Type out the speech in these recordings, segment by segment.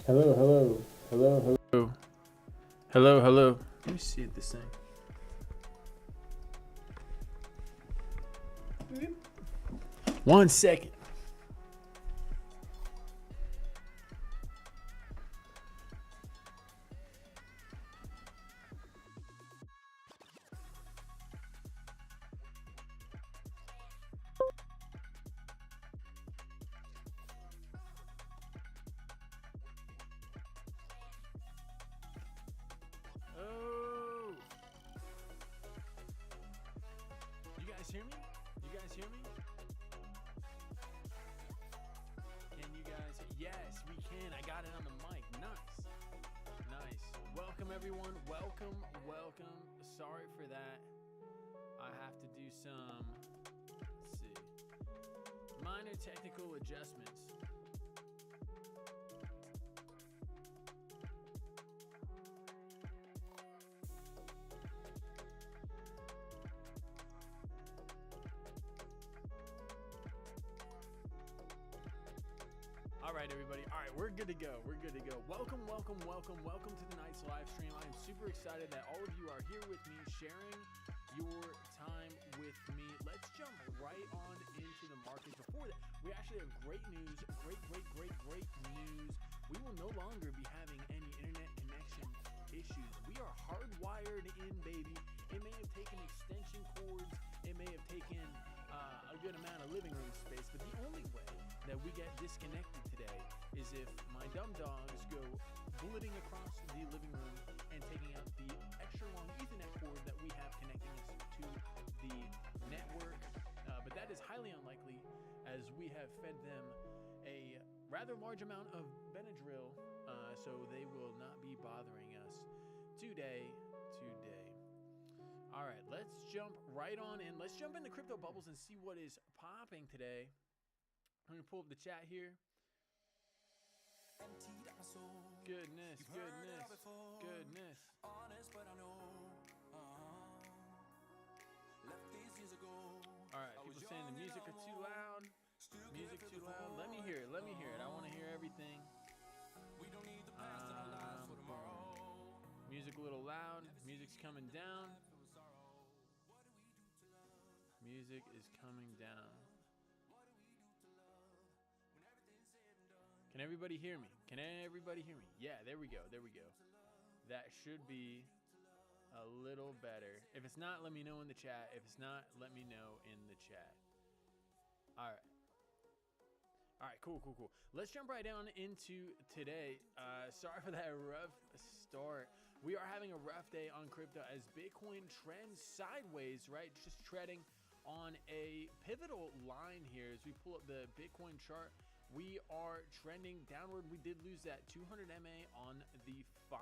Hello, hello, hello, hello, hello, hello. Let me see this thing. 1 second. Oh, you guys hear me? You guys hear me? Can you guys? Yes, we can. I got it on the mic. Nice, nice. Welcome everyone. Welcome, welcome. Sorry for that. I have to do some, let's see, minor technical adjustments. All right, everybody. All right, we're good to go. We're good to go. Welcome, welcome, welcome, welcome to tonight's live stream. I am super excited that all of you are here with me, sharing your time with me. Let's jump right on into the market. Before that, we actually have great news. Great news. We will no longer be having any internet connection issues. We are hardwired in, baby. It may have taken extension cords. It may have taken a good amount of living room space, but the only way that we get disconnected today is if my dumb dogs go blitting across the living room and taking out the extra long Ethernet cord that we have connecting us to the network. But that is highly unlikely, as we have fed them a rather large amount of Benadryl, so they will not be bothering us today. All right, let's jump right on in. Let's jump into crypto bubbles and see what is popping today. I'm gonna pull up the chat here. Goodness. All right, people saying the music are too loud. Music too loud. Let me hear it. I want to hear everything. Music a little loud. Music's coming down. Music is coming down. Can everybody hear me? Yeah, there we go. That should be a little better. If it's not, let me know in the chat. All right, cool. Let's jump right down into today. Sorry for that rough start. We are having a rough day on crypto as Bitcoin trends sideways, right? Just treading on a pivotal line here. As we pull up the Bitcoin chart, we are trending downward. We did lose that 200 MA on the 5.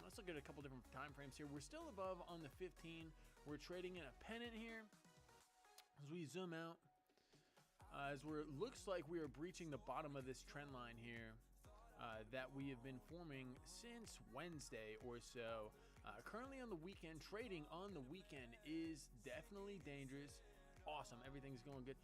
Let's look at a couple different time frames here. We're still above on the 15. We're trading in a pennant here. As we zoom out, looks like we are breaching the bottom of this trend line here that we have been forming since Wednesday or so. Currently on the weekend, trading on the weekend is definitely dangerous. Awesome, everything's going good.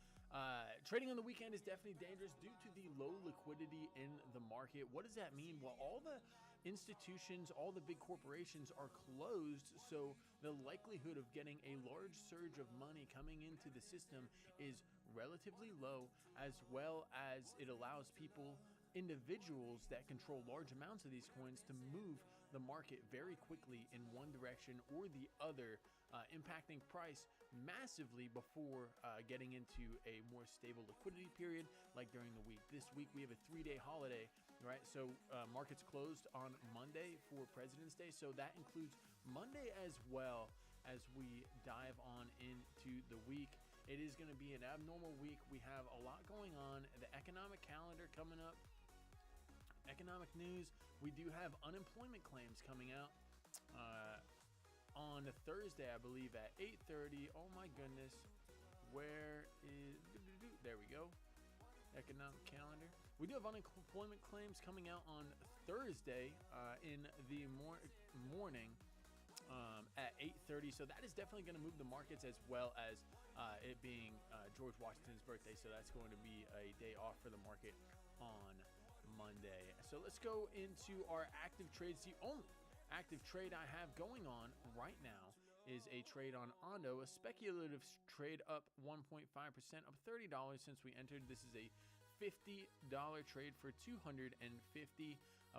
Trading on the weekend is definitely dangerous due to the low liquidity in the market. What does that mean? Well, all the institutions, all the big corporations are closed, so the likelihood of getting a large surge of money coming into the system is relatively low, as well as it allows individuals that control large amounts of these coins to move the market very quickly in one direction or the other, impacting price massively before getting into a more stable liquidity period like during the week. This week we have a 3-day holiday, right? So markets closed on Monday for President's Day, so that includes Monday as well. As we dive on into the week, it is going to be an abnormal week. We have a lot going on. The economic calendar coming up. Economic news. We do have unemployment claims coming out on Thursday, I believe, at 8:30. Oh my goodness. Where is... There we go. Economic calendar. We do have unemployment claims coming out on Thursday in the morning at 8:30. So that is definitely going to move the markets, as well as it being George Washington's birthday. So that's going to be a day off for the market on Monday. So let's go into our active trades. The only active trade I have going on right now is a trade on Ondo, a speculative trade up 1.5%, up $30 since we entered. This is a $50 trade for 250.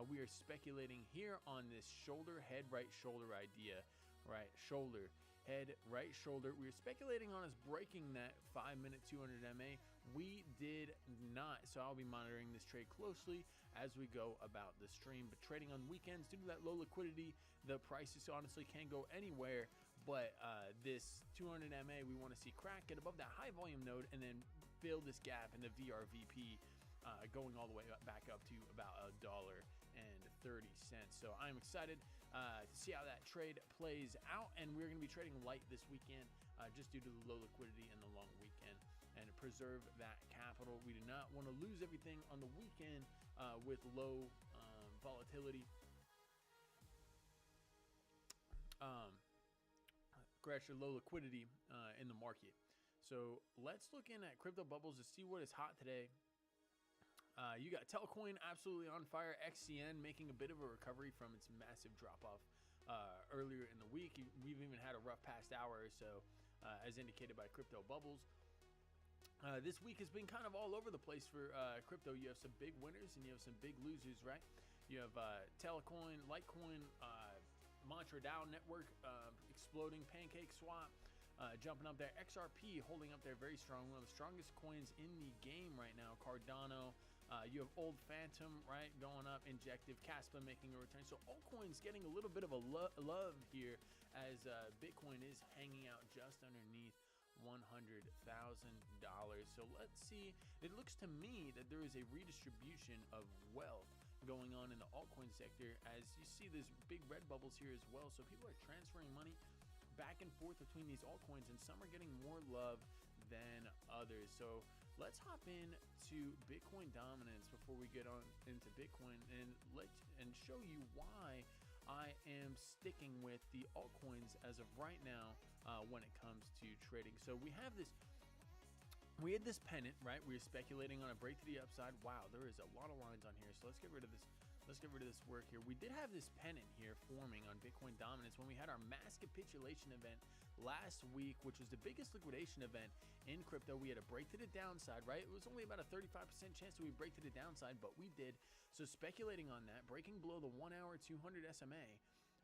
We are speculating here on this shoulder, head, right shoulder idea, right? Shoulder, head, right shoulder. We are speculating on us breaking that 5-minute 200 MA. We did not, so I'll be monitoring this trade closely as we go about the stream. But trading on weekends, due to that low liquidity, the prices honestly can't go anywhere. But this 200 MA, we want to see crack, get above that high volume node, and then fill this gap in the VRVP, going all the way back up to about $1.30. So I'm excited to see how that trade plays out, and we're going to be trading light this weekend just due to the low liquidity and the long weekend, and preserve that capital. We do not want to lose everything on the weekend with low volatility. Low liquidity in the market. So let's look in at crypto bubbles to see what is hot today. You got Telcoin absolutely on fire. XCN making a bit of a recovery from its massive drop off earlier in the week. We've even had a rough past hour or so, as indicated by crypto bubbles. This week has been kind of all over the place for crypto. You have some big winners and you have some big losers, right? You have Telecoin, Litecoin, Mantra DAO network exploding, Pancake Swap jumping up there, XRP holding up there very strong, one of the strongest coins in the game right now. Cardano, you have Old Phantom, right, going up, Injective, Caspa making a return. So altcoins getting a little bit of a love here as Bitcoin is hanging out just underneath $100,000. So let's see. It looks to me that there is a redistribution of wealth going on in the altcoin sector, as you see there's big red bubbles here as well. So people are transferring money back and forth between these altcoins, and some are getting more love than others. So let's hop in to Bitcoin dominance before we get on into Bitcoin, and show you why I am sticking with the altcoins as of right now when it comes to trading. So we had this pennant, right? We were speculating on a break to the upside. Wow, there is a lot of lines on here. So let's get rid of this. Let's get rid of this work here. We did have this pennant here forming on Bitcoin dominance when we had our mass capitulation event last week, which was the biggest liquidation event in crypto. We had a break to the downside, right? It was only about a 35% chance that we break to the downside, but we did. So speculating on that, breaking below the 1 hour 200 SMA,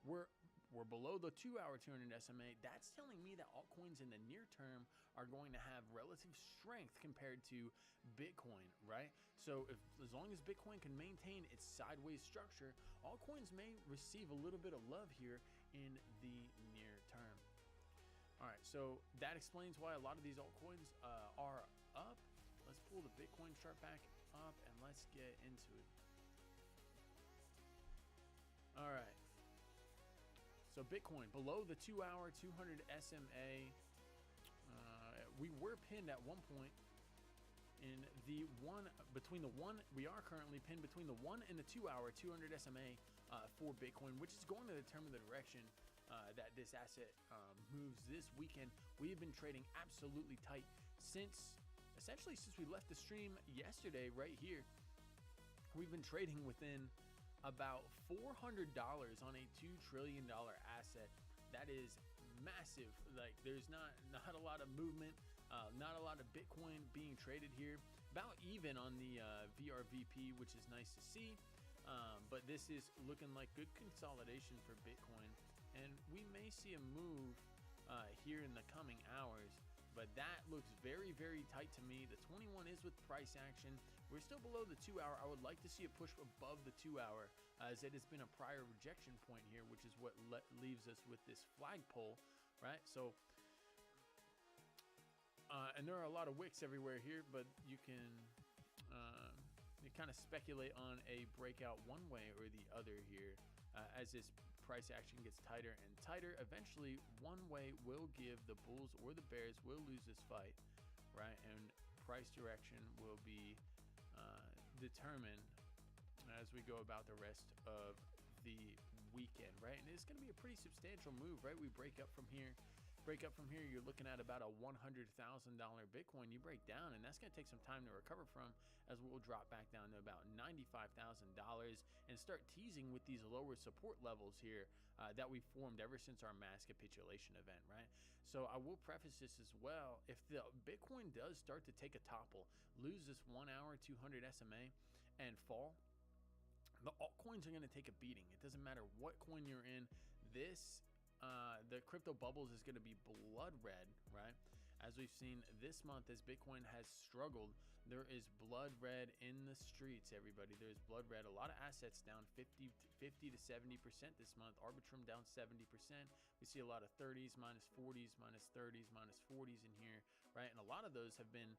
we're below the 2 hour 200 SMA. That's telling me that altcoins in the near term are going to have relative strength compared to Bitcoin, right? So as long as Bitcoin can maintain its sideways structure, altcoins may receive a little bit of love here in the near term. All right, so that explains why a lot of these altcoins are up. Let's pull the Bitcoin chart back up and let's get into it. All right. So Bitcoin below the 2 hour 200 SMA. We were pinned at one point in the we are currently pinned between the 1 and the 2 hour 200 SMA for Bitcoin, which is going to determine the direction that this asset moves this weekend. We have been trading absolutely tight essentially since we left the stream yesterday right here. We've been trading within about $400 on a $2 trillion asset. That is massive. Like, there's not a lot of movement, not a lot of Bitcoin being traded here. About even on the VRVP, which is nice to see. But this is looking like good consolidation for Bitcoin, and we may see a move here in the coming hours. But that looks very, very tight to me. The 21 is with price action. We're still below the 2 hour. I would like to see a push above the 2 hour, as it has been a prior rejection point here, which is what leaves us with this flagpole, right? So, and there are a lot of wicks everywhere here, but you can kind of speculate on a breakout one way or the other here, as this price action gets tighter and tighter. Eventually, one way will give the bulls or the bears will lose this fight, right? And price direction will be determined as we go about the rest of the weekend, right? And it's going to be a pretty substantial move, right? We break up from here break up from here, you're looking at about a $100,000 Bitcoin. You break down, and that's going to take some time to recover from, as we'll drop back down to about $95,000 and start teasing with these lower support levels here that we formed ever since our mass capitulation event, right? So I will preface this as well. If the Bitcoin does start to take a topple, lose this 1 hour 200 SMA and fall, the altcoins are going to take a beating. It doesn't matter what coin you're in. This the crypto bubbles is going to be blood red, right? As we've seen this month, as Bitcoin has struggled, there is blood red in the streets, everybody. There's blood red. A lot of assets down 50 to 70% this month. Arbitrum down 70%. We see a lot of 30s, minus 40s, minus 30s, minus 40s in here, right? And a lot of those have been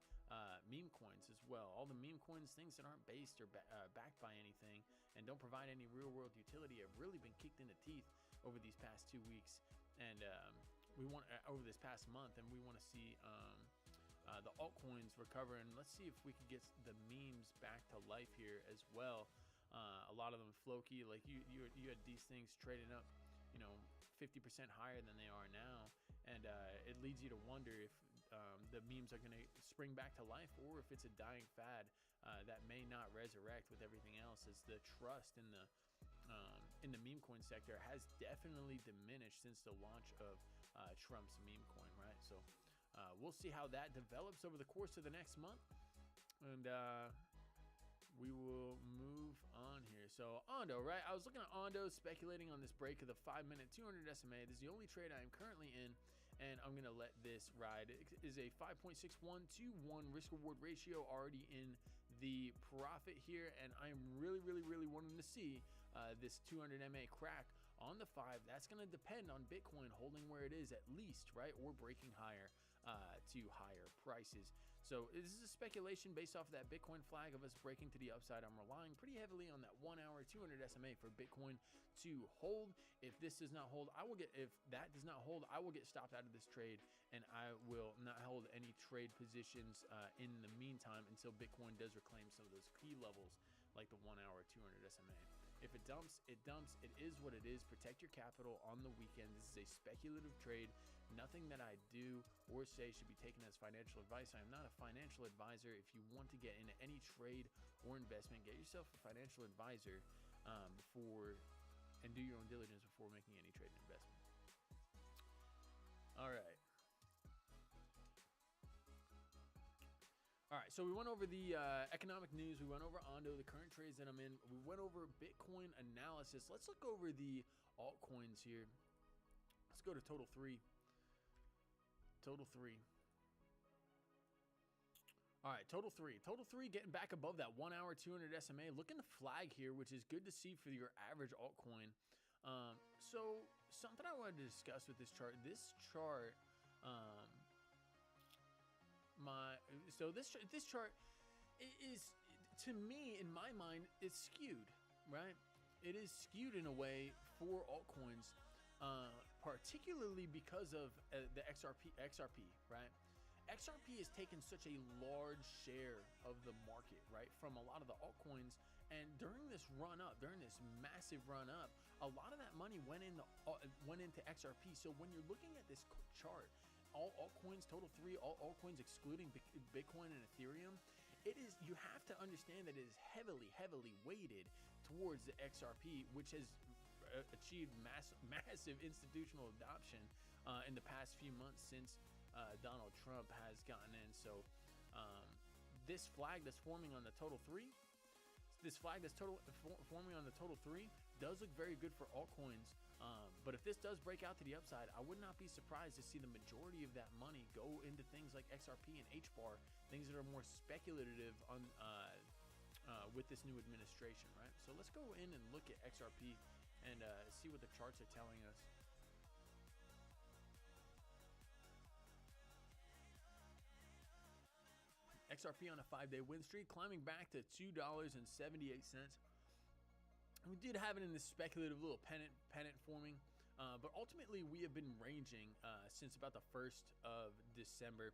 meme coins as well. All the meme coins, things that aren't based or backed by anything and don't provide any real world utility, have really been kicked in the teeth over these past 2 weeks. And we want over this past month, and we want to see the altcoins recover, and let's see if we can get the memes back to life here as well. A lot of them floky, like you had these things trading up, 50% higher than they are now, and it leads you to wonder if the memes are going to spring back to life, or if it's a dying fad that may not resurrect with everything else, as the trust in the meme coin sector has definitely diminished since the launch of Trump's meme coin, right? So we'll see how that develops over the course of the next month, and we will move on here. So Ondo, right? I was looking at Ondo, speculating on this break of the 5-minute 200 SMA. This is the only trade I am currently in, and I'm gonna let this ride. It is a 5.61 to 1 risk reward ratio, already in the profit here, and I'm really wanting to see this 200 MA crack on the 5. That's going to depend on Bitcoin holding where it is at least, right, or breaking higher to higher prices. So this is a speculation based off of that Bitcoin flag of us breaking to the upside. I'm relying pretty heavily on that 1 hour 200 SMA for Bitcoin to hold. If this does not hold, if that does not hold, I will get stopped out of this trade, and I will not hold any trade positions in the meantime until Bitcoin does reclaim some of those key levels, like the 1 hour 200 SMA. If it dumps, it dumps. It is what it is. Protect your capital on the weekend. This is a speculative trade. Nothing that I do or say should be taken as financial advice. I am not a financial advisor. If you want to get into any trade or investment, get yourself a financial advisor and do your own diligence before making any trade and investment. All right. All right, so we went over the economic news. We went over Ondo, the current trades that I'm in. We went over Bitcoin analysis. Let's look over the altcoins here. Let's go to total 3. Total 3. All right, total 3. Total 3 getting back above that 1 hour 200 SMA. Looking to flag here, which is good to see for your average altcoin. So something I wanted to discuss with this chart. This chart... this chart is, to me, in my mind, it's skewed, right? It is skewed in a way for altcoins, particularly because of the XRP, right? XRP has taken such a large share of the market, right, from a lot of the altcoins, and during this run up, during this massive run up, a lot of that money went into XRP. So when you're looking at this chart, all altcoins, total 3, all altcoins excluding Bitcoin and Ethereum, you have to understand that it is heavily weighted towards the XRP, which has achieved massive institutional adoption in the past few months since Donald Trump has gotten in. So this flag that's forming on the total 3, forming on the total 3 does look very good for altcoins. But if this does break out to the upside, I would not be surprised to see the majority of that money go into things like XRP and HBAR, things that are more speculative on with this new administration, right? So let's go in and look at XRP and see what the charts are telling us. XRP on a 5-day win streak, climbing back to $2.78. We did have it in this speculative little pennant forming, but ultimately we have been ranging since about the 1st of December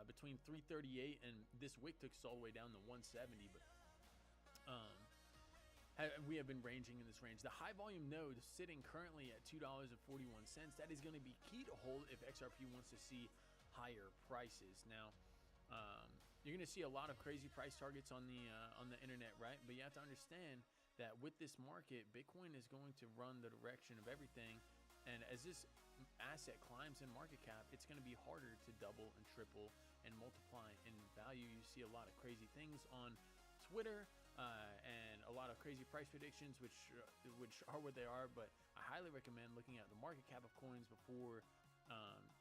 between 338, and this wick took us all the way down to 170. But we have been ranging in this range. The high volume node sitting currently at $2.41. That is going to be key to hold if XRP wants to see higher prices. Now, you're going to see a lot of crazy price targets on the internet, right? But you have to understand that with this market, Bitcoin is going to run the direction of everything. And as this asset climbs in market cap, it's going to be harder to double and triple and multiply in value. You see a lot of crazy things on Twitter and a lot of crazy price predictions, which are what they are. But I highly recommend looking at the market cap of coins before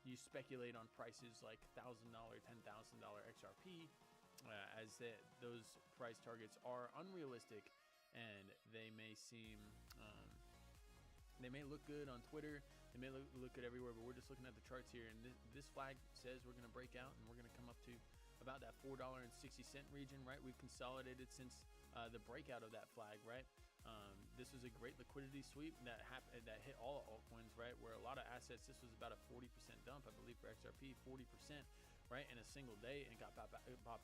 you speculate on prices like $1,000, $10,000 XRP, as those price targets are unrealistic and they may seem they may look good on Twitter, they may look good everywhere, but we're just looking at the charts here, and this flag says we're going to break out and we're going to come up to about that $4.60 region, right? We've consolidated since the breakout of that flag, right? This was a great liquidity sweep that hit all altcoins, right? Where a lot of assets, this was about a 40% dump, I believe, for XRP, 40%, right, in a single day, and got bought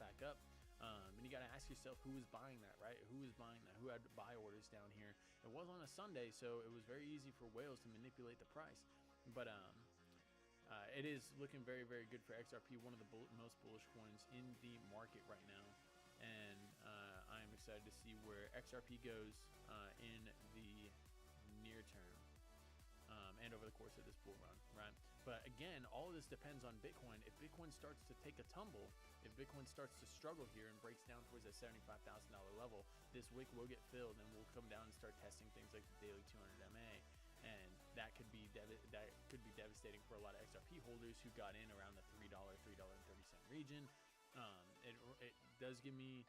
back up. And you got to ask yourself, who was buying that, right? Who was buying that? Who had buy orders down here? It was on a Sunday, so it was very easy for whales to manipulate the price. But it is looking very, very good for XRP, one of the most bullish coins in the market right now. And I am excited to see where XRP goes in the near term and over the course of this bull run, right? But again, all of this depends on Bitcoin. If Bitcoin starts to take a tumble, if Bitcoin starts to struggle here and breaks down towards that $75,000 level, this wick will get filled and we'll come down and start testing things like the daily 200 MA. And that could be devastating for a lot of XRP holders who got in around the $3.30 region. It does give me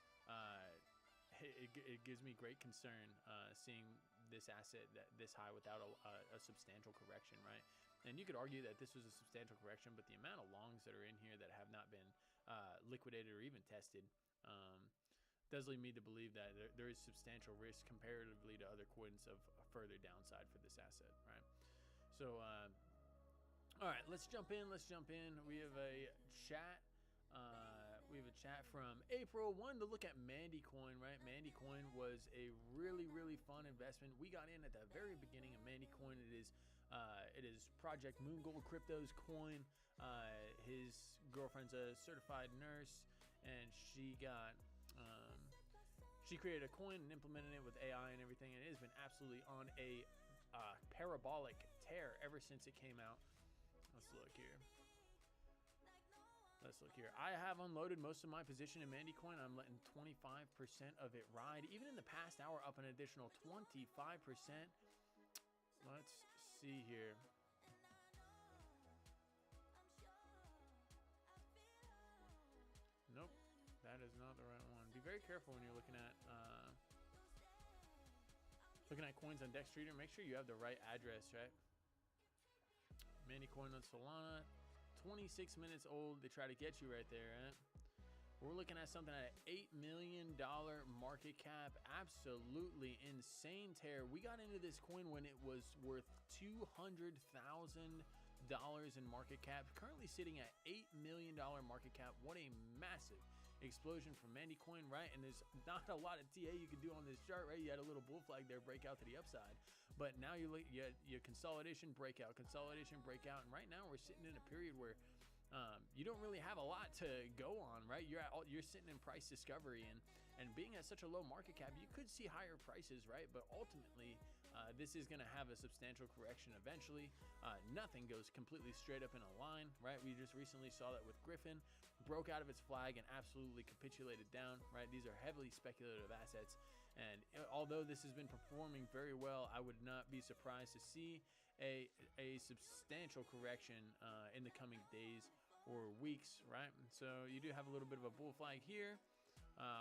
it gives me great concern seeing this asset this high without a substantial correction, right? And you could argue that this was a substantial correction, but the amount of longs that are in here that have not been liquidated or even tested does lead me to believe that there is substantial risk comparatively to other coins of a further downside for this asset, right? So, all right, let's jump in. We have a chat. We have a chat from April. Wanted to look at Mandy Coin, right? Mandy Coin was a really, really fun investment. We got in at the very beginning of Mandy Coin. It is Project Moon Gold Crypto's coin. His girlfriend's a certified nurse, and she created a coin and implemented it with AI and everything, and it has been absolutely on a parabolic tear ever since it came out. Let's look here. I have unloaded most of my position in Mandy Coin. I'm letting 25% of it ride. Even in the past hour, up an additional 25%. Let's see here. Nope, that is not the right one. Be very careful when you're looking at coins on DexTrader. Make sure you have the right address, right? Mandy Coin on Solana. 26 minutes old. They try to get you right there, right? We're looking at something at an $8 million market cap. Absolutely insane tear. We got into this coin when it was worth $200,000 in market cap. Currently sitting at $8 million market cap. What a massive explosion from Mandy Coin, right? And there's not a lot of TA you can do on this chart, right? You had a little bull flag there, breakout to the upside, but now you had consolidation, breakout, and right now we're sitting in a period where you don't really have a lot to go on, right? You're sitting in price discovery, and being at such a low market cap, you could see higher prices, right? But ultimately, this is going to have a substantial correction eventually. Nothing goes completely straight up in a line, right? We just recently saw that with Griffin, broke out of its flag and absolutely capitulated down, right? These are heavily speculative assets, and although this has been performing very well, I would not be surprised to see a substantial correction in the coming days or weeks, right? So you do have a little bit of a bull flag here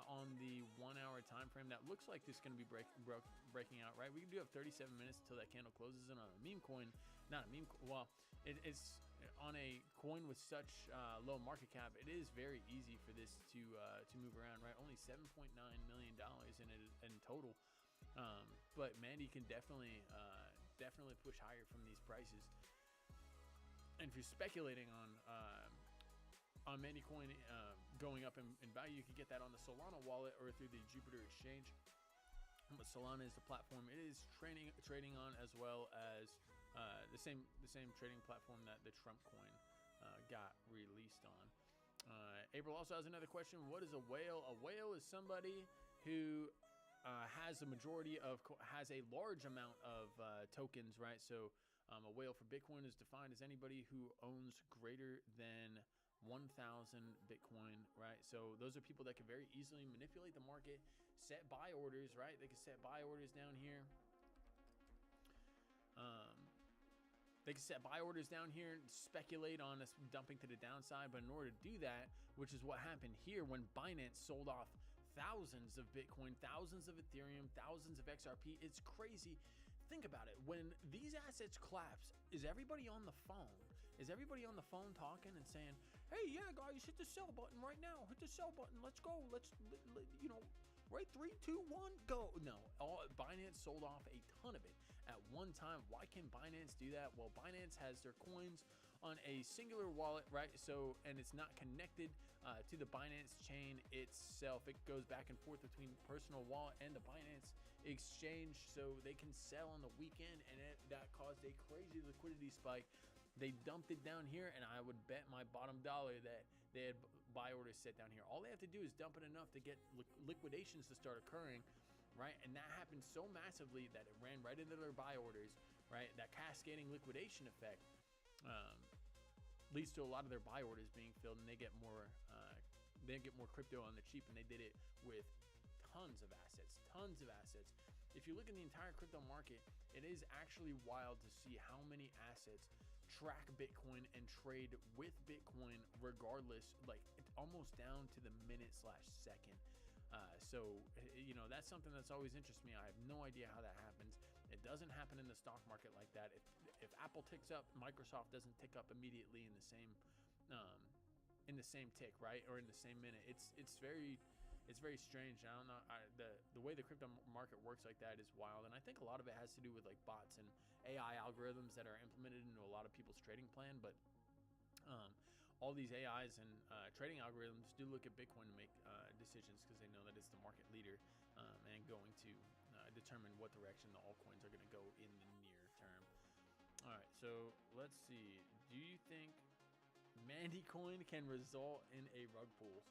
on the 1 hour time frame. That looks like this is going to be breaking out, right? We do have 37 minutes until that candle closes, and on a meme coin, it's on a coin with such low market cap, it is very easy for this to move around, right? Only $7.9 million in total, but Mandy can definitely push higher from these prices. And if you're speculating on Mandy Coin going up in value, you can get that on the Solana wallet or through the Jupiter exchange. But Solana is the platform it is trading on, as well as the same trading platform that the Trump coin got released on. April also has another question. What is a whale? A whale is somebody who has a large amount of tokens, right? So a whale for Bitcoin is defined as anybody who owns greater than 1,000 Bitcoin, right? So those are people that can very easily manipulate the market, set buy orders, right? They can set buy orders down here. They can set buy orders down here and speculate on us dumping to the downside. But in order to do that, which is what happened here when Binance sold off thousands of Bitcoin, thousands of Ethereum, thousands of XRP, it's crazy. Think about it. When these assets collapse, is everybody on the phone? Is everybody on the phone talking and saying, hey, yeah, guys, hit the sell button right now. Hit the sell button. Let's go. Right, 3, 2, 1, go. No, Binance sold off a ton of it at one time. Why can Binance do that? Well, Binance has their coins on a singular wallet, right? So, and it's not connected to the Binance chain itself. It goes back and forth between personal wallet and the Binance exchange, so they can sell on the weekend, and that caused a crazy liquidity spike. They dumped it down here, and I would bet my bottom dollar that they had buy orders set down here. All they have to do is dump it enough to get liquidations to start occurring, right? And that happened so massively that it ran right into their buy orders, right? That cascading liquidation effect leads to a lot of their buy orders being filled, and they get more crypto on the cheap. And they did it with tons of assets. If you look at the entire crypto market, it is actually wild to see how many assets track Bitcoin and trade with Bitcoin regardless, like almost down to the minute/second. So, you know, that's something that's always interested me. I have no idea how that happens. It doesn't happen in the stock market like that. If Apple ticks up, Microsoft doesn't tick up immediately in the same tick, right? Or in the same minute. It's very strange. I don't know. The way the crypto market works like that is wild, and I think a lot of it has to do with like bots and AI algorithms that are implemented into a lot of people's trading plan. But all these AIs and trading algorithms do look at Bitcoin to make decisions because they know that it's the market leader and going to determine what direction the altcoins are going to go in the near term. All right, so let's see. Do you think Mandy coin can result in a rug pull?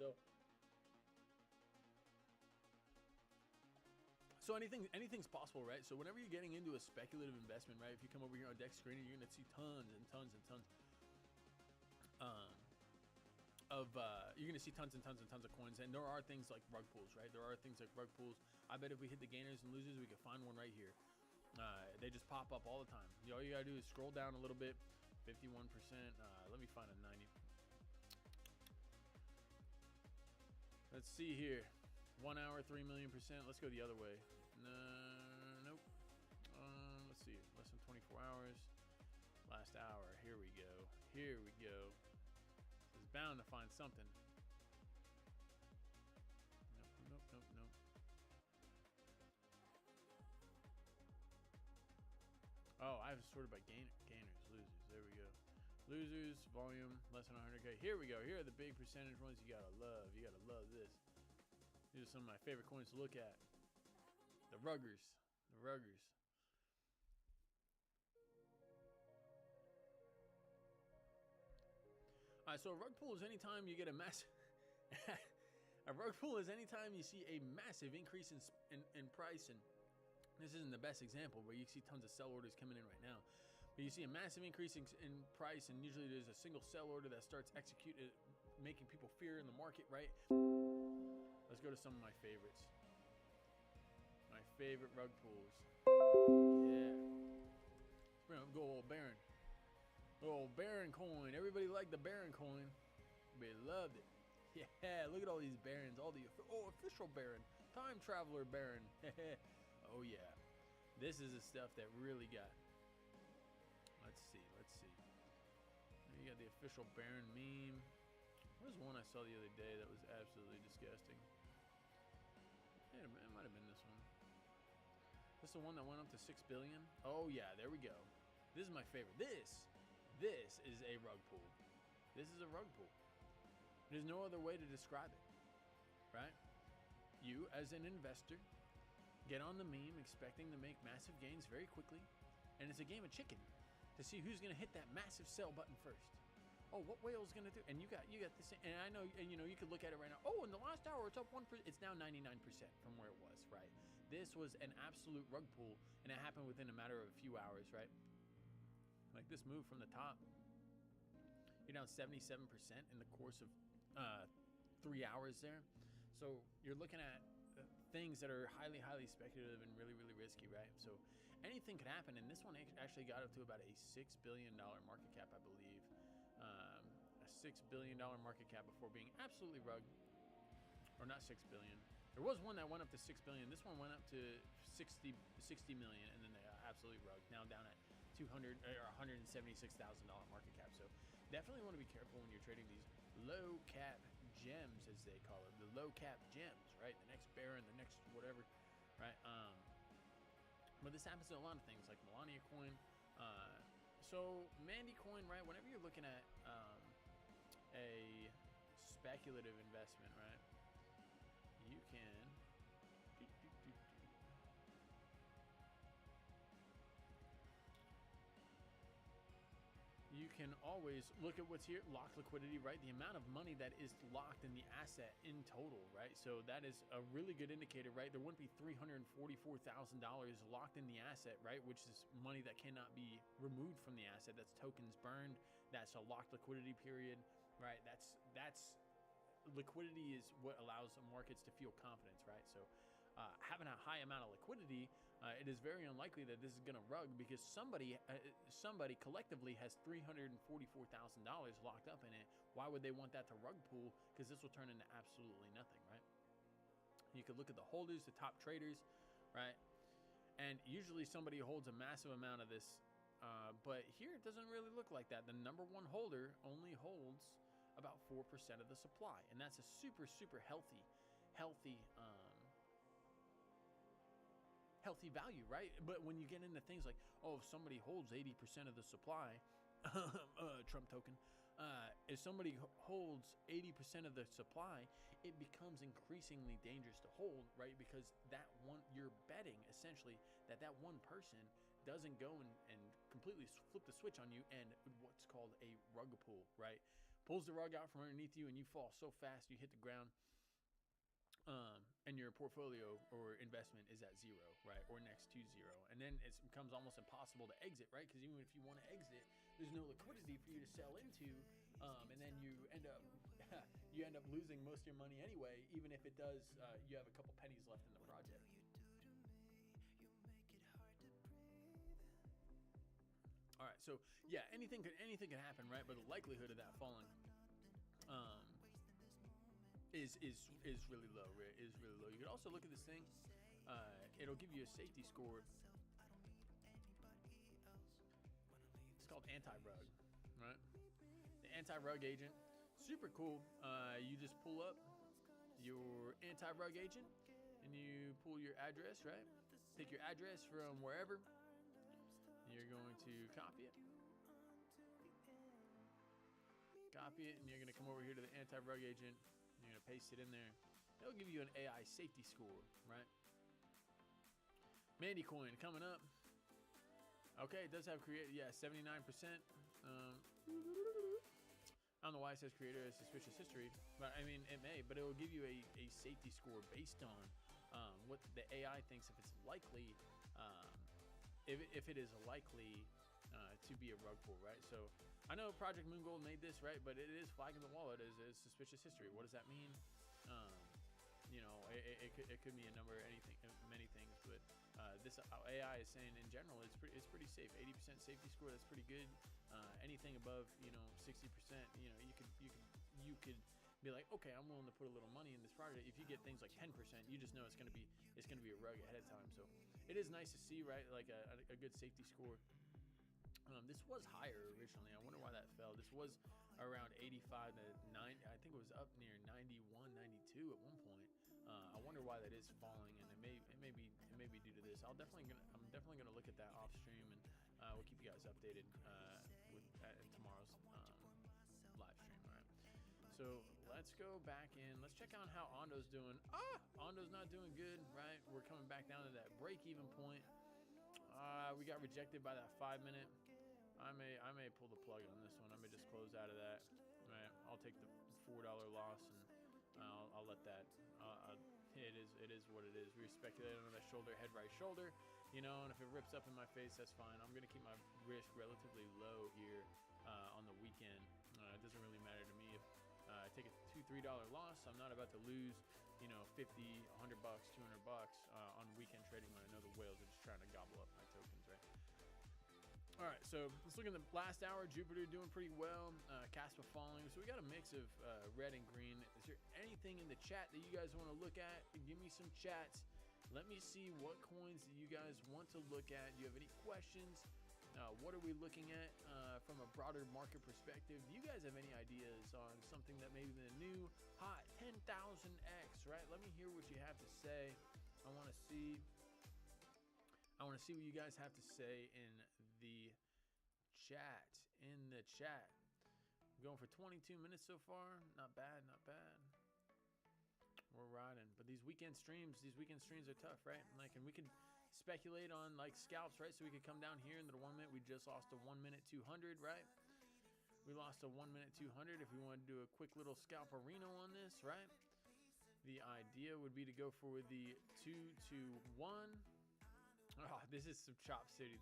So anything's possible, right? So whenever you're getting into a speculative investment, right? If you come over here on Dex Screener, you're gonna see tons and tons and tons you're gonna see tons and tons and tons of coins, and there are things like rug pulls, right? There are things like rug pulls. I bet if we hit the gainers and losers, we could find one right here. They just pop up all the time. All you gotta do is scroll down a little bit. 51%. Let me find a 90. Let's see here. 1 hour, 3 million%. Let's go the other way. Nope. Let's see. Less than 24 hours. Last hour. Here we go. It's bound to find something. Nope. Oh, I have it sorted by gainers, losers. There we go. Losers, volume, less than 100K. Here we go. Here are the big percentage ones you gotta love. You gotta love this. These are some of my favorite coins to look at. The ruggers. All right, so a rug pull is anytime you get a massive a rug pull is anytime you see a massive increase in price, and this isn't the best example, but you see tons of sell orders coming in right now. But you see a massive increase in price, and usually there's a single sell order that starts executed, making people fear in the market, right? Let's go to some of my favorites. My favorite rug pulls. Yeah. Bring up good old Baron. Good old Baron coin. Everybody liked the Baron coin. They loved it. Yeah, look at all these Barons. All the official Baron. Time Traveler Baron. Oh yeah. This is the stuff that really got. Let's see. You got the official Baron meme. What was one I saw the other day that was absolutely disgusting? Yeah, it might have been this one. This is the one that went up to 6 billion. Oh yeah, there we go. This is my favorite. This is a rug pull. This is a rug pull. There's no other way to describe it, right? You, as an investor, get on the meme expecting to make massive gains very quickly, and it's a game of chicken to see who's going to hit that massive sell button first. Oh, what whale's going to do? And you got this, and I know, and you know, you could look at it right now. Oh, in the last hour, it's up 1%. It's now 99% from where it was, right? This was an absolute rug pull, and it happened within a matter of a few hours, right? Like this move from the top, you're down 77% in the course of 3 hours there. So you're looking at things that are highly, highly speculative and really, really risky, right? So anything could happen, and this one actually got up to about a $6 billion market cap, I believe. A $6 billion market cap before being absolutely rugged, or not 6 billion. There was one that went up to 6 billion. This one went up to 60 million, and then they got absolutely rugged. Now down at $176,000 market cap. So definitely want to be careful when you're trading these low cap gems, as they call it, the low cap gems, right? The next bear and the next whatever, right? But this happens to a lot of things like Melania coin. So Mandy coin, right? Whenever you're looking at a speculative investment, right? You can always look at what's here, locked liquidity, right? The amount of money that is locked in the asset in total, right? So that is a really good indicator, right? There wouldn't be $344,000 locked in the asset, right? Which is money that cannot be removed from the asset. That's tokens burned. That's a locked liquidity period, right? That's liquidity is what allows markets to feel confidence, right? So having a high amount of liquidity, it is very unlikely that this is going to rug, because somebody collectively has $344,000 locked up in it. Why would they want that to rug pool? Because this will turn into absolutely nothing, right? You could look at the holders, the top traders, right? And usually somebody holds a massive amount of this, but here it doesn't really look like that. The number one holder only holds about 4% of the supply, and that's a super, super healthy value, right? But when you get into things like, oh, if somebody holds 80% of the supply, Trump token, if somebody holds 80% of the supply, it becomes increasingly dangerous to hold, right? Because that one, you're betting essentially that one person doesn't go and completely flip the switch on you, and what's called a rug pull, right? Pulls the rug out from underneath you, and you fall so fast you hit the ground, and your portfolio or investment is at zero, right? Or next to zero. And then it becomes almost impossible to exit, right? Because even if you want to exit, there's no liquidity for you to sell into, and then you end up losing most of your money anyway, even if it does, you have a couple pennies left in the project. All right, so yeah, anything could happen, right? But the likelihood of that falling is really low. Is really low. You could also look at this thing. It'll give you a safety score. It's called anti-rug, right? The anti-rug agent, super cool. You just pull up your anti-rug agent, and you pull your address, right? Take your address from wherever. You're going to copy it, and you're going to come over here to the anti-rug agent. You're going to paste it in there. It'll give you an AI safety score, right? Mandy coin coming up. Okay, it does have creator, yeah, 79%. I don't know why it says creator has suspicious history, but I mean, it may, but it will give you a safety score based on what the AI thinks if it's likely, if it is likely to be a rug pull, right? So I know Project Moon Gold made this, right? But it is flagging the wallet as suspicious history. What does that mean? You know, it could mean a number of many things, but this AI is saying in general it's pretty safe. 80% safety score, that's pretty good. Anything above, you know, 60%, you know, you could be like, okay, I'm willing to put a little money in this project. If you get things like 10%, you just know it's gonna be a rug ahead of time. So it is nice to see, right? Like a good safety score. This was higher originally. I wonder why that fell. This was around 85 to 90. I think it was up near 91, 92 at one point. I wonder why that is falling, and it may be due to this. I'm definitely gonna look at that off stream, and we'll keep you guys updated with tomorrow's live stream. All right. So let's go back in. Let's check out how Ondo's doing. Ondo's not doing good, right? We're coming back down to that break-even point. We got rejected by that 5-minute. I may pull the plug on this one. I may just close out of that. Right, I'll take the $4 loss and I'll let that. It is what it is. We speculated on that shoulder, head right shoulder, you know, and if it rips up in my face, that's fine. I'm gonna keep my risk relatively low here on the weekend. It doesn't really matter to me if I take a $2-3 loss. I'm not about to lose, you know, 50, 100 bucks, 200 bucks on weekend trading when I know the whales are just trying to gobble up my tokens, right? All right, so let's look at the last hour. Jupiter doing pretty well. Caspa falling. So we got a mix of red and green. Is there anything in the chat that you guys want to look at? Give me some chats. Let me see what coins that you guys want to look at. Do you have any questions? What are we looking at from a broader market perspective? Do you guys have any ideas on something that maybe the new hot 10,000X, right? Let me hear what you have to say. I want to see what you guys have to say in the chat. I'm going for 22 minutes so far. Not bad, not bad. We're riding. But these weekend streams are tough, right? Like, and we could speculate on like scalps, right? So we could come down here into the 1 minute. We just lost a 1 minute 200, right? We lost a 1 minute 200. If we want to do a quick little scalp arena on this, right? The idea would be to go for the 2-2-1. Oh, this is some Chop City.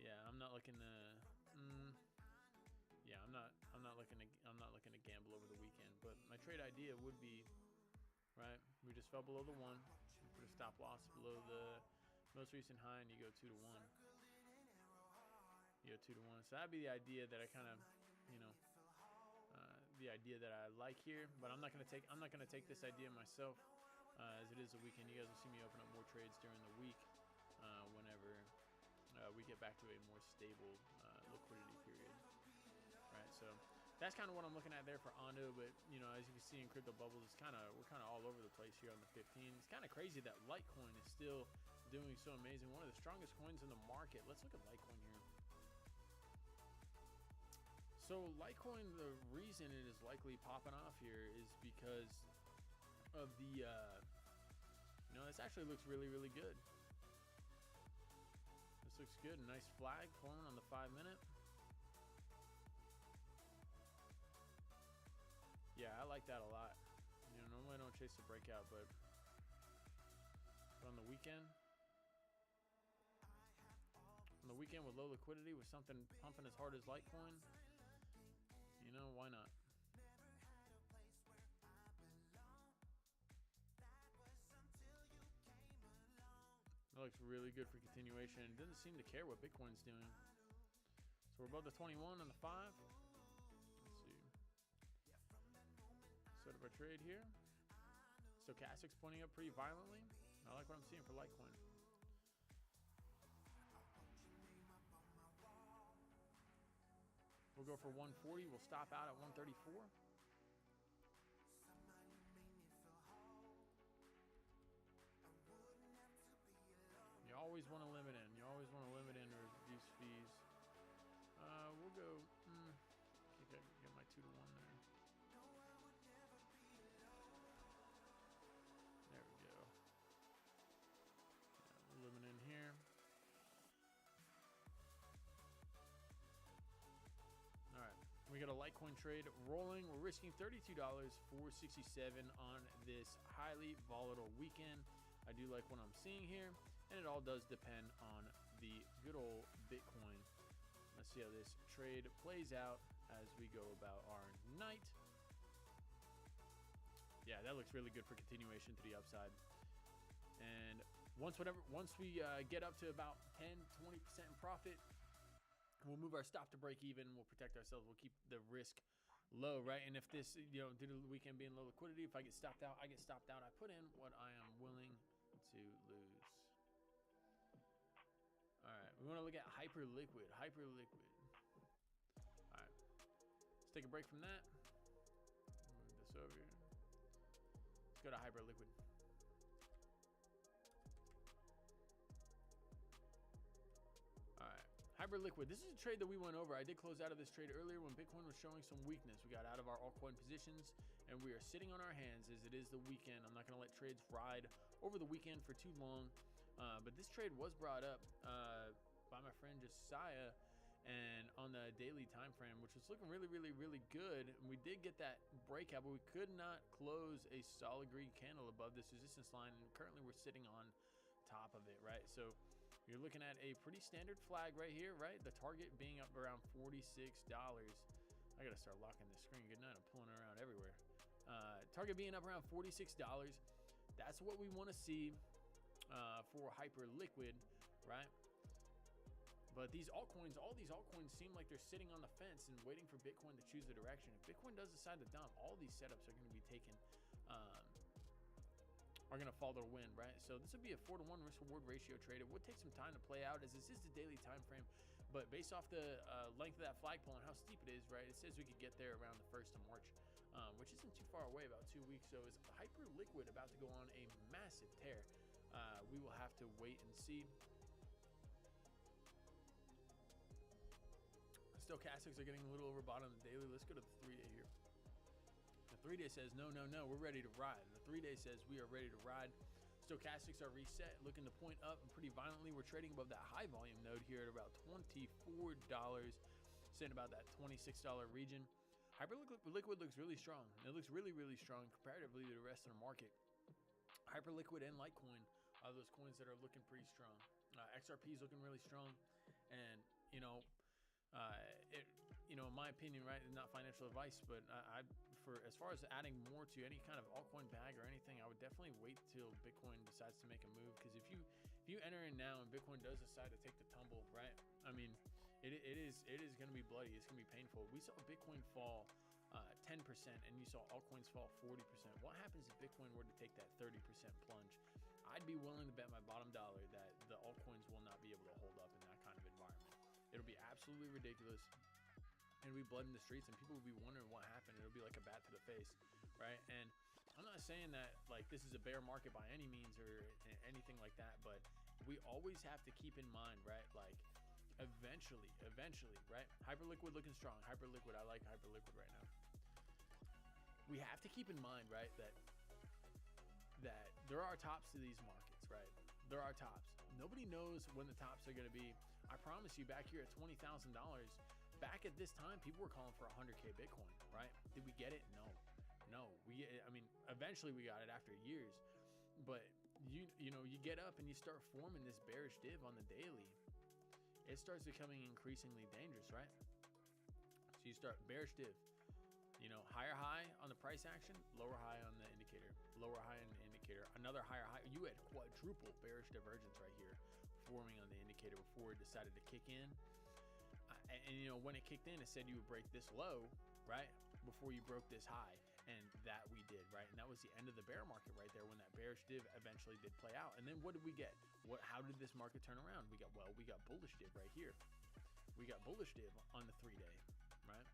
Yeah, I'm not looking to. Yeah, I'm not looking to gamble over the weekend. But my trade idea would be, right? We just fell below the 1. Put a stop loss below the most recent high, and you go 2-1. You go 2-1. So that'd be the idea that I kind of, you know, the idea that I like here. But I'm not gonna take this idea myself. As it is a weekend, you guys will see me open up more trades during the week whenever we get back to a more stable liquidity period, right? So that's kind of what I'm looking at there for Ondo. But you know, as you can see in crypto bubbles, we're kind of all over the place here on the 15. It's kind of crazy that Litecoin is still doing so amazing. One of the strongest coins in the market. Let's look at Litecoin here. So Litecoin, the reason it is likely popping off here is because of the you know, this actually looks really good. This looks good. A nice flag forming on the 5 minute. Yeah, I like that a lot. You know, normally I don't chase the breakout, but on the weekend with low liquidity, with something pumping as hard as Litecoin, you know, why not? That looks really good for continuation. It doesn't seem to care what Bitcoin's doing. So we're above the 21 on the 5. Let's see. Set up our trade here. Stochastic's pointing up pretty violently. I like what I'm seeing for Litecoin. We'll go for 140. We'll stop out at 134. You always want to limit in. You always want to limit in or reduce fees. We'll go. Get my 2-1 there. There we go. Yeah, we'll limit in here. All right, we got a Litecoin trade rolling. We're risking $32.467 on this highly volatile weekend. I do like what I'm seeing here. And it all does depend on the good old Bitcoin. Let's see how this trade plays out as we go about our night. Yeah, that looks really good for continuation to the upside. And once we get up to about 10-20% in profit, we'll move our stop to break even. We'll protect ourselves. We'll keep the risk low, right? And if this, you know, due to the weekend being low liquidity, if I get stopped out, I get stopped out. I put in what I am willing to lose. All right, we want to look at Hyperliquid. All right, let's take a break from that. Move this over here. Let's go to Hyperliquid. All right, Hyper liquid. This is a trade that we went over. I did close out of this trade earlier when Bitcoin was showing some weakness. We got out of our altcoin positions and we are sitting on our hands as it is the weekend. I'm not going to let trades ride over the weekend for too long. But this trade was brought up by my friend Josiah and on the daily time frame, which was looking really, really, really good. And we did get that breakout, but we could not close a solid green candle above this resistance line. And currently we're sitting on top of it, right? So you're looking at a pretty standard flag right here, right? The target being up around $46. I gotta start locking this screen. Good night. I'm pulling it around everywhere. Target being up around $46. That's what we want to see for hyper liquid, right? But these altcoins, all these altcoins seem like they're sitting on the fence and waiting for Bitcoin to choose the direction. If Bitcoin does decide to dump, all these setups are going to be taken, are going to fall to the wind, right? So this would be a 4-to-1 risk reward ratio trade. It would take some time to play out as this is the daily time frame, but based off the length of that flagpole and how steep it is, right, it says we could get there around the 1st of March, which isn't too far away, about 2 weeks. So is hyper liquid about to go on a massive tear? We will have to wait and see. Stochastics are getting a little overbought on the daily. Let's go to the 3-day here. The 3-day says no, no, no, we're ready to ride. The 3-day says we are ready to ride. Stochastics are reset, looking to point up and pretty violently. We're trading above that high volume node here at about $24, sitting about that $26 region. Hyper liquid looks really strong. It looks really, really strong comparatively to the rest of the market. Hyper liquid and Litecoin are those coins that are looking pretty strong. XRP is looking really strong, and in my opinion, right, it's not financial advice, but for as far as adding more to any kind of altcoin bag or anything, I would definitely wait till Bitcoin decides to make a move. Because if you enter in now and Bitcoin does decide to take the tumble, right, I mean, it is going to be bloody. It's going to be painful. We saw Bitcoin fall 10% and you saw altcoins fall 40%. What happens if Bitcoin were to take that 30% plunge? I'd be willing to bet my bottom dollar that the altcoins will not be able to hold up in that kind of environment. It'll be absolutely ridiculous. It'll be blood in the streets and people will be wondering what happened. It'll be like a bat to the face, right? And I'm not saying that like this is a bear market by any means or anything like that, but we always have to keep in mind, right? Like eventually, right? Hyperliquid looking strong. Hyperliquid, I like Hyperliquid right now. We have to keep in mind, right, that there are tops to these markets, right? There are tops. Nobody knows when the tops are going to be. I promise you, back here at $20,000, back at this time, people were calling for 100K Bitcoin, right? Did we get it? No. I mean, eventually we got it after years, but you get up and you start forming this bearish div on the daily. It starts becoming increasingly dangerous, right? So you start bearish div, higher high on the price action, lower high on the indicator, lower high on the indicator, another higher high. You had quadruple bearish divergence right here forming on the indicator before it decided to kick in. And when it kicked in, it said you would break this low, right, before you broke this high, and that we did, right? And that was the end of the bear market right there when that bearish div eventually did play out. And then what did we get? How did this market turn around? We got bullish div right here. We got bullish div on the 3-day, right?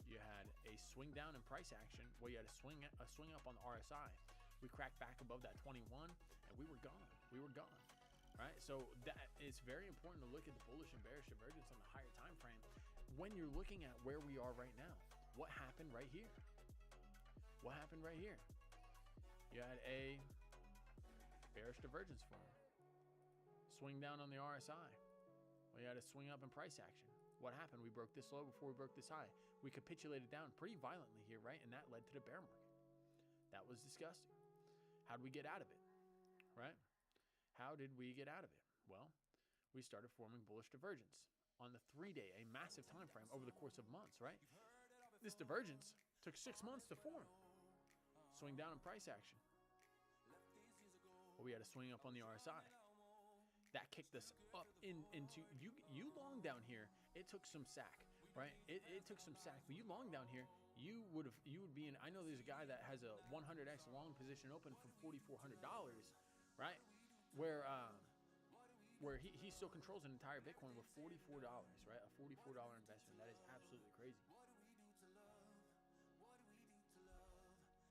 You had a swing down in price action. Well, you had a swing up on the RSI. We cracked back above that 21, and we were gone. Right, so that it's very important to look at the bullish and bearish divergence on the higher time frame when you're looking at where we are right now. What happened right here? You had a bearish divergence form, swing down on the RSI. Well, you had a swing up in price action. What happened? We broke this low before we broke this high. We capitulated down pretty violently here, right? And that led to the bear market. That was disgusting. How did we get out of it, right? How did we get out of it? Well, we started forming bullish divergence on the 3-day, a massive time frame over the course of months, right? This divergence took 6 months to form. Swing down in price action. Well, we had a swing up on the RSI. That kicked us up into you long down here. It took some sack, right? It took some sack, but you long down here, you would be in. I know there's a guy that has a 100x long position open for $4,400, right? Where he still controls an entire Bitcoin with $44, right? A $44 investment. That is absolutely crazy.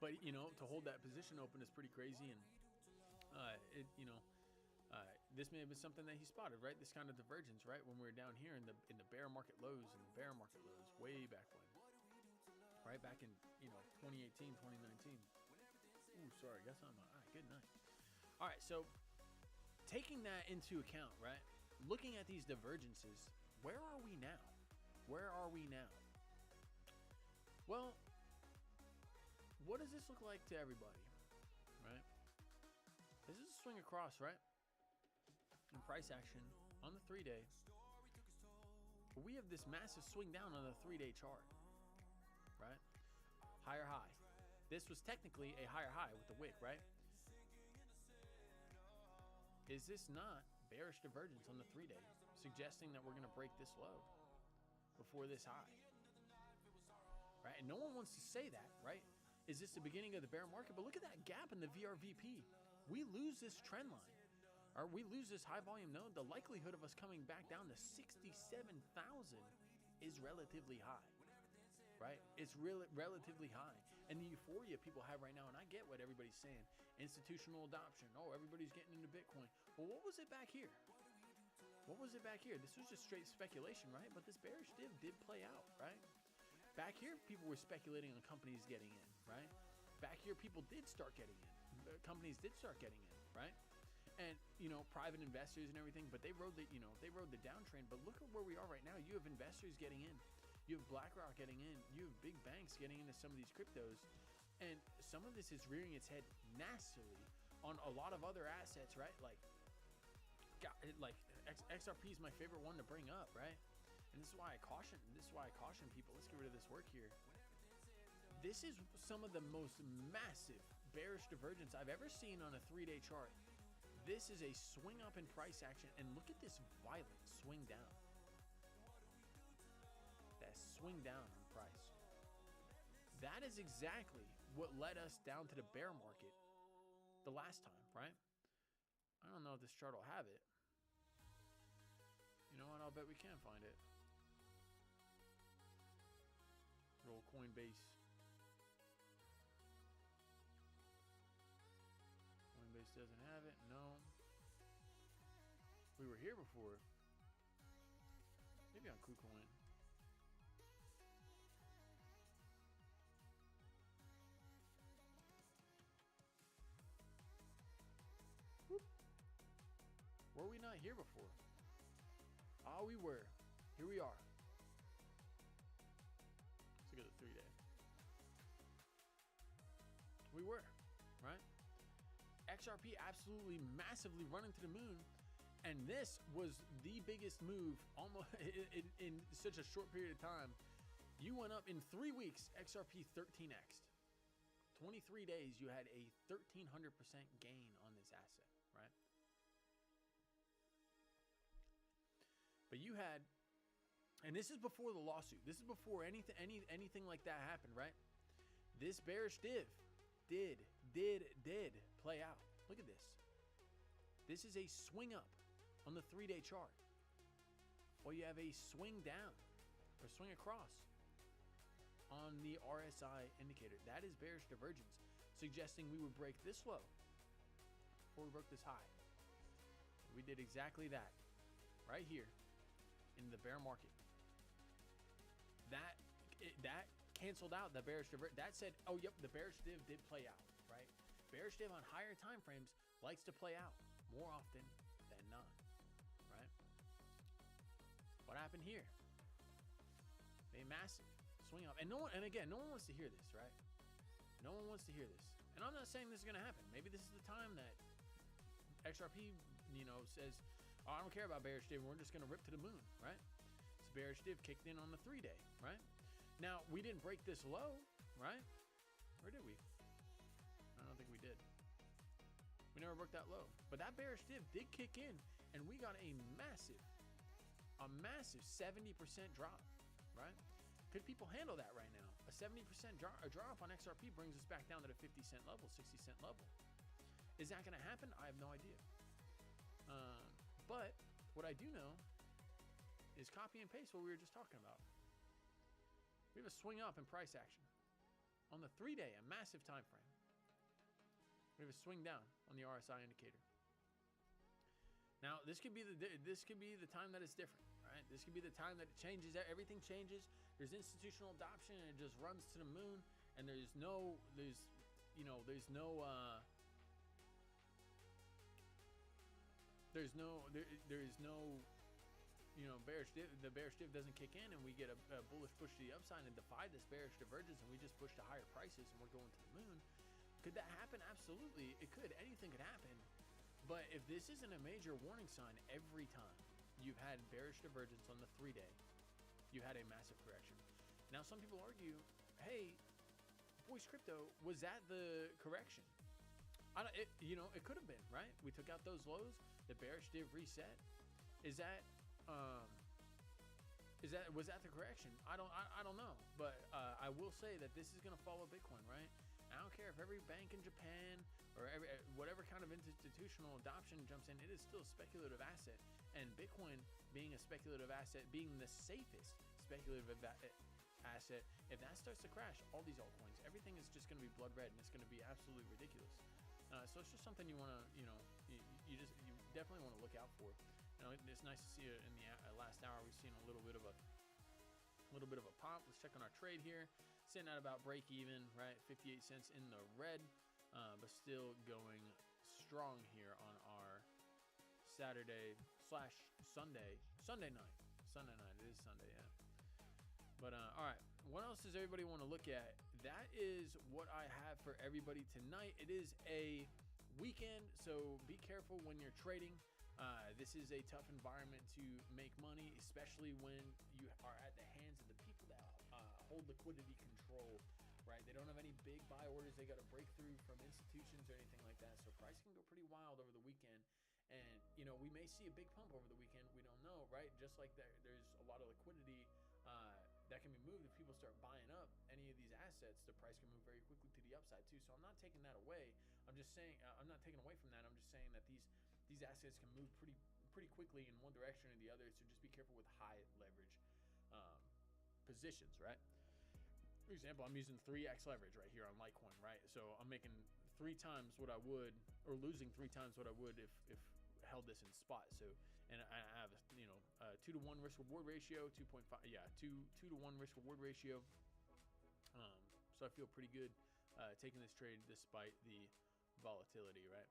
But to hold that position open is pretty crazy, and this may have been something that he spotted, right? This kind of divergence, right? When we were down here in the bear market lows and the bear market lows way back when, right? Back in, 2018, 2019. Ooh, sorry, got something. All right, good night. All right, so taking that into account, right? Looking at these divergences, where are we now? Where are we now? Well, what does this look like to everybody, right? This is a swing across, right? In price action on the 3-day. But we have this massive swing down on the 3-day chart, right? Higher high. This was technically a higher high with the wick, right? Is this not bearish divergence on the 3-day, suggesting that we're going to break this low before this high, right? And no one wants to say that, right? Is this the beginning of the bear market? But look at that gap in the VRVP. We lose this trend line, or we lose this high volume node. The likelihood of us coming back down to 67,000 is relatively high, right? It's really relatively high. And the euphoria people have right now, and I get what everybody's saying, institutional adoption. Oh, everybody's getting into Bitcoin. Well, what was it back here? What was it back here? This was just straight speculation, right? But this bearish div did play out, right? Back here, people were speculating on companies getting in, right? Back here, people did start getting in. Companies did start getting in, right? And, private investors and everything, but they rode the downtrend. But look at where we are right now. You have investors getting in. You have BlackRock getting in. You have big banks getting into some of these cryptos. And some of this is rearing its head nastily on a lot of other assets, right? Like XRP is my favorite one to bring up, right? And this is why I caution people. Let's get rid of this work here. This is some of the most massive bearish divergence I've ever seen on a 3-day chart. This is a swing up in price action, and look at this violent swing down. That swing down in price. That is exactly what led us down to the bear market the last time, right? I don't know if this chart will have it. You know what? I'll bet we can find it. Roll Coinbase. Coinbase doesn't have it. No. We were here before. Maybe on KuCoin. Whoop. Were we not here before? Oh, we were. Here we are. Let's look at the 3-day. We were, right? XRP absolutely massively running to the moon, and this was the biggest move almost in such a short period of time. You went up in 3 weeks, XRP 13x'd. 23 days, you had a 1,300% gain on this asset, right? But you had, and this is before the lawsuit. This is before anything like that happened, right? This bearish div did play out. Look at this. This is a swing up on the 3-day chart. Or you have a swing down or swing across on the RSI indicator. That is bearish divergence, suggesting we would break this low before we broke this high. We did exactly that right here in the bear market. That canceled out the bearish divergence. That said, oh, yep, the bearish div did play out, right? Bearish div on higher time frames likes to play out more often than not, right? What happened here? A massive swing up, and no one wants to hear this, right? No one wants to hear this, and I'm not saying this is going to happen. Maybe this is the time that XRP, says, oh, I don't care about bearish div. We're just going to rip to the moon, right? It's bearish div kicked in on the 3-day, right? Now we didn't break this low, right? Or did we? I don't think we did. We never broke that low. But that bearish div did kick in, and we got a massive 70% drop, right? Could people handle that right now? A 70% drop on XRP brings us back down to the 50-cent level, 60-cent level. Is that going to happen? I have no idea. But what I do know is copy and paste what we were just talking about. We have a swing up in price action on the 3-day, a massive time frame. We have a swing down on the RSI indicator. Now, this could be the time that it's different, right? This could be the time that it changes. Everything changes. There's institutional adoption, and it just runs to the moon. And there's no bearish div. The bearish div doesn't kick in, and we get a bullish push to the upside and defy this bearish divergence, and we just push to higher prices, and we're going to the moon. Could that happen? Absolutely, it could. Anything could happen. But if this isn't a major warning sign every time you've had bearish divergence on the 3-day, you had a massive correction. Now, some people argue, hey, Voice Crypto, was that the correction? It could have been, right? We took out those lows, the bearish div reset. Was that the correction? I don't know, but I will say that this is going to follow Bitcoin, right? I don't care if every bank in Japan or whatever kind of institutional adoption jumps in, it is still a speculative asset. And Bitcoin being a speculative asset, being the safest speculative asset, if that starts to crash, all these altcoins, everything is just going to be blood red, and it's going to be absolutely ridiculous. So it's just something you want to, you definitely want to look out for. It's nice to see it in the last hour. We've seen a little bit of a pop. Let's check on our trade here. Sitting at about break even, right? 58 cents in the red, but still going strong here on our Saturday / Sunday night. It is Sunday, yeah. But all right, what else does everybody want to look at? That is what I have for everybody tonight. It is a weekend, so be careful when you're trading. This is a tough environment to make money, especially when you are at the hands of the people that hold liquidity control, right? They don't have any big buy orders. They got to break through from institutions or anything like that. So price can go pretty wild over the weekend. And, we may see a big pump over the weekend. We don't know, right? Just like there's a lot of liquidity that can be moved. If people start buying up any of these assets, the price can move very quickly to the upside too. So I'm not taking that away. I'm just saying, I'm not taking away from that. I'm just saying that these assets can move pretty quickly in one direction or the other. So just be careful with high leverage positions, right? For example, I'm using 3x leverage right here on Litecoin, right? So I'm making 3 times what I would, or losing 3 times what I would if held this in spot. So, and I have, 2 to 1 risk reward ratio, 2.5, yeah, 2 to 1 risk reward ratio. So I feel pretty good taking this trade despite the volatility, right?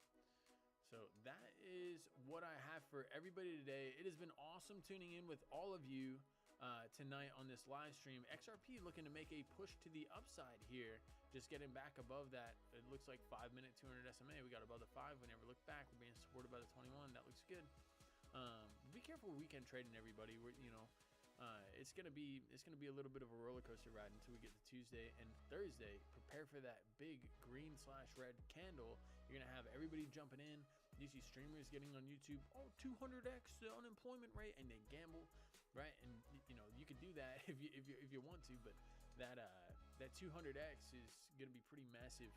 So that is what I have for everybody today. It has been awesome tuning in with all of you tonight on this live stream. XRP looking to make a push to the upside here, just getting back above that. It looks like 5-minute 200 SMA. We got above the 5. We never looked back. We're being supported by the 21. That looks good. Be careful with weekend trading, everybody. It's gonna be a little bit of a roller coaster ride until we get to Tuesday and Thursday. Prepare for that big green/red candle. You're gonna have everybody jumping in. You see streamers getting on YouTube, 200x the unemployment rate, and they gamble, right? And you can do that if you want to, but that 200x is gonna be pretty massive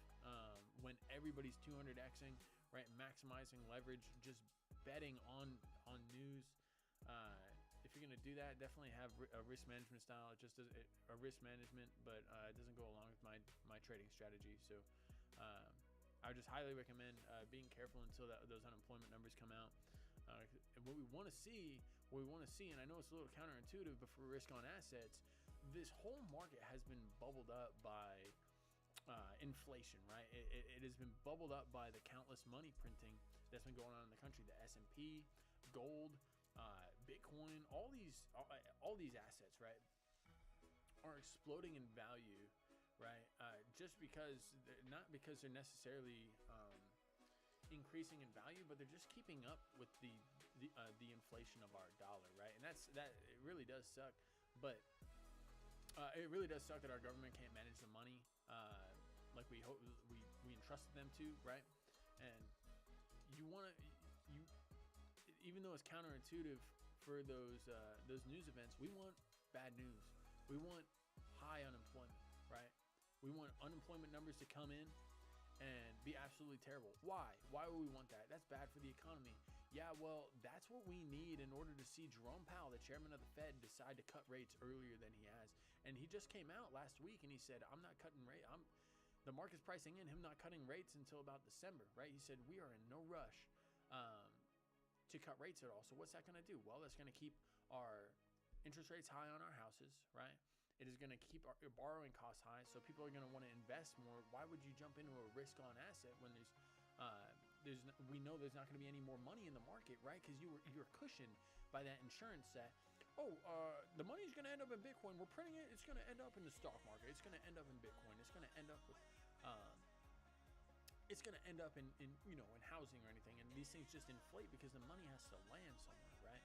when everybody's 200xing, right? Maximizing leverage, just betting on news. If you're gonna do that, definitely have a risk management style. It just does a risk management, but it doesn't go along with my trading strategy. So I would just highly recommend being careful until those unemployment numbers come out. And what we want to see, and I know it's a little counterintuitive, but for risk on assets, this whole market has been bubbled up by inflation, right? It has been bubbled up by the countless money printing that's been going on in the country. The S&P, gold, Bitcoin, all these assets, right, are exploding in value, right? Just not because they're necessarily increasing in value, but they're just keeping up with the inflation of our dollar, right? And that it really does suck, but it really does suck that our government can't manage the money like we hope we entrusted them to, right? And even though it's counterintuitive for those news events, we want bad news. We want high unemployment, right? We want unemployment numbers to come in and be absolutely terrible. Why? Why would we want that? That's bad for the economy. Yeah, well, that's what we need in order to see Jerome Powell, the chairman of the Fed, decide to cut rates earlier than he has. And he just came out last week and he said, I'm not cutting rate. The market's pricing in him not cutting rates until about December, right? He said, we are in no rush to cut rates at all. So what's that going to do? Well, that's going to keep our interest rates high on our houses, right? It is going to keep our borrowing costs high, so people are going to want to invest more. Why would you jump into a risk-on asset when we know there's not going to be any more money in the market, right? Because you're cushioned by that insurance that, the money's going to end up in Bitcoin. We're printing it. It's going to end up in the stock market. It's going to end up in Bitcoin. It's going to end up with, it's going to end up in housing or anything. And these things just inflate because the money has to land somewhere, right?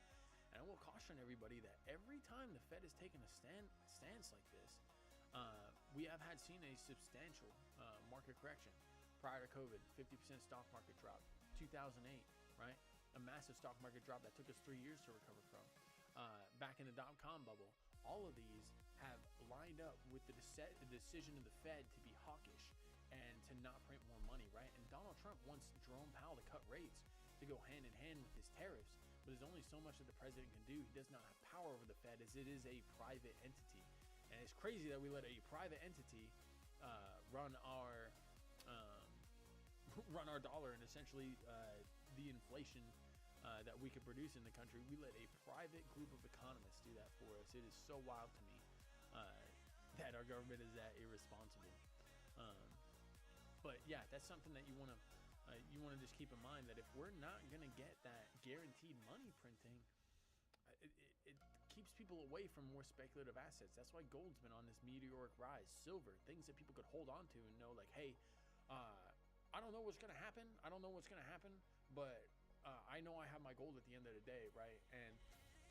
And I will caution everybody that every time the Fed has taken a stance like this, we have seen a substantial market correction. Prior to COVID, 50% stock market drop. 2008, right? A massive stock market drop that took us 3 years to recover from. Back in the dot-com bubble, all of these have lined up with the decision of the Fed to be hawkish and to not print more money, right? And Donald Trump wants Jerome Powell to cut rates to go hand in hand with his tariffs, but there's only so much that the president can do. He does not have power over the Fed, as it is a private entity. And it's crazy that we let a private entity run our dollar, and essentially the inflation that we could produce in the country. We let a private group of economists do that for us. It is so wild to me that our government is that irresponsible. But yeah, that's something that you want to just keep in mind, that if we're not going to get that guaranteed money printing, it keeps people away from more speculative assets. That's why gold's been on this meteoric rise. Silver, things that people could hold on to and know, like, hey, I don't know what's going to happen. But I know I have my gold at the end of the day, right? And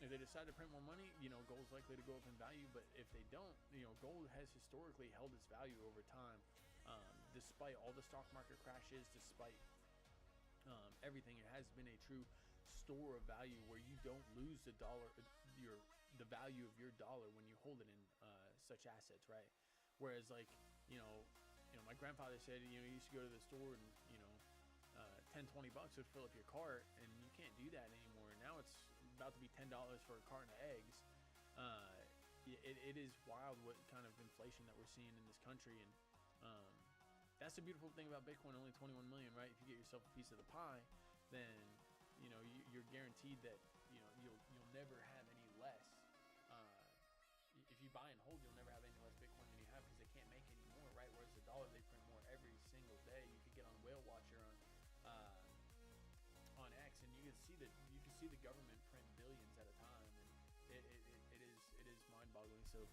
if they decide to print more money, gold's likely to go up in value. But if they don't, gold has historically held its value over time, despite all the stock market crashes, despite everything. It has been a true store of value where you don't lose the value of your dollar when you hold it in such assets, right? Whereas, like, my grandfather said, you used to go to the store and 10, 20 bucks would fill up your cart, and you can't do that anymore. Now it's about to be $10 for a carton of eggs. It is wild what kind of inflation that we're seeing in this country, and that's the beautiful thing about Bitcoin. Only 21 million, right? If you get yourself a piece of the pie, then you're guaranteed that you'll never have any less. If you buy and hold, you'll never have any less Bitcoin than you have, because they can't make any more, right? Whereas the dollar, they print more every single day. You could get on Whale Watcher on X, and you can see the government print billions at a time, and it is mind-boggling. So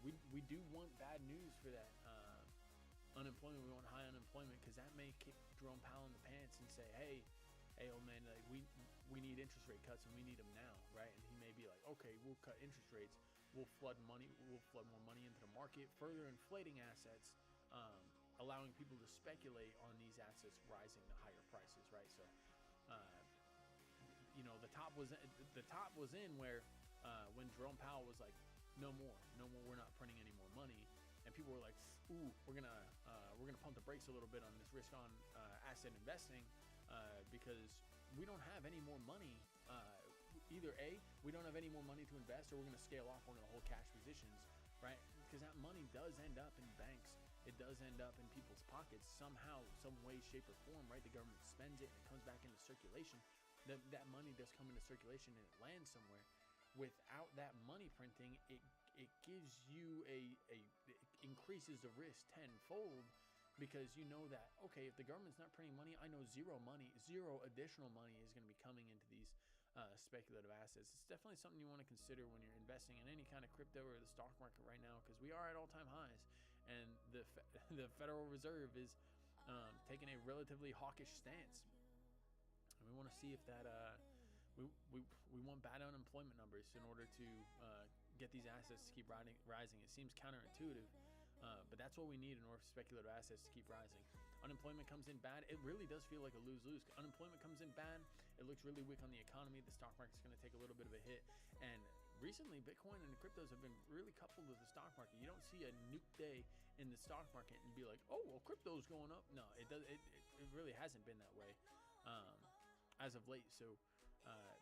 we do want bad news for that unemployment. We want high unemployment, because that may kick Jerome Powell in the pants and say, hey, old man, like, we need interest rate cuts, and we need them now, right? And he may be like, okay, we'll cut interest rates. We'll flood more money into the market, further inflating assets, allowing people to speculate on these assets rising to higher prices, right? So, the top was in where when Jerome Powell was like, no more, we're not printing any more money, and people were like, ooh, we're gonna pump the brakes a little bit on this risk on asset investing, because we don't have any more money. Either A, we don't have any more money to invest, or we're going to scale off. We're going to hold cash positions, right? Because that money does end up in banks. It does end up in people's pockets somehow, some way, shape, or form, right? The government spends it, and it comes back into circulation. That money does come into circulation, and it lands somewhere. Without that money printing, it gives you it increases the risk tenfold, because you know that, okay, if the government's not printing money, I know zero additional money is going to be coming into these speculative assets. It's definitely something you want to consider when you're investing in any kind of crypto or the stock market right now, because we are at all-time highs, and the Federal Reserve is taking a relatively hawkish stance, and we want to see if that we want bad unemployment numbers in order to get these assets to keep rising. It seems counterintuitive, but that's what we need in order for speculative assets to keep rising. Unemployment comes in bad, it really does feel like a lose-lose. Unemployment comes in bad, it looks really weak on the economy. The stock market's going to take a little bit of a hit. And recently, Bitcoin and cryptos have been really coupled with the stock market. You don't see a nuke day in the stock market and be like, oh, well, crypto's going up. No, it really hasn't been that way as of late. So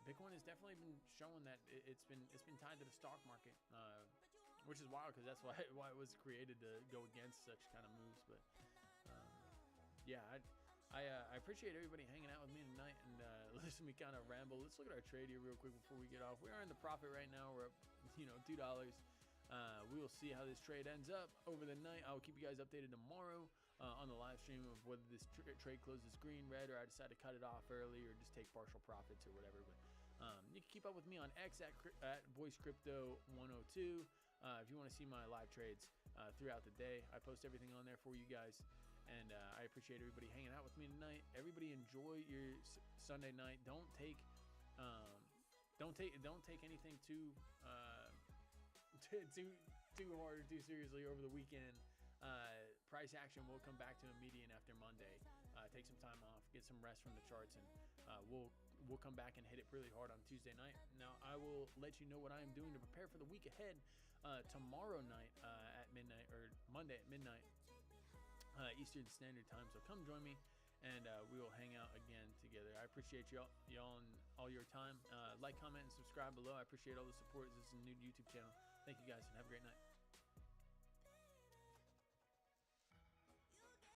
Bitcoin has definitely been showing that it's been tied to the stock market, which is wild, because that's why it was created, to go against such kind of moves. But yeah, I appreciate everybody hanging out with me tonight and listen to me kind of ramble. Let's look at our trade here real quick before we get off. We are in the profit right now. We're up, $2. We will see how this trade ends up over the night. I'll keep you guys updated tomorrow on the live stream of whether this trade closes green, red, or I decide to cut it off early or just take partial profits or whatever. But you can keep up with me on X at VoiceCrypto102 if you want to see my live trades throughout the day. I post everything on there for you guys. And I appreciate everybody hanging out with me tonight. Everybody enjoy your Sunday night. Don't take anything too too hard or too seriously over the weekend. Price action will come back to a median after Monday. Take some time off, get some rest from the charts, and we'll come back and hit it really hard on Tuesday night. Now I will let you know what I am doing to prepare for the week ahead tomorrow night at midnight, or Monday at midnight. Eastern Standard Time, so come join me and we will hang out again together. I appreciate y'all and all your time. Like, comment, and subscribe below. I appreciate all the support. This is a new YouTube channel. Thank you guys and have a great night.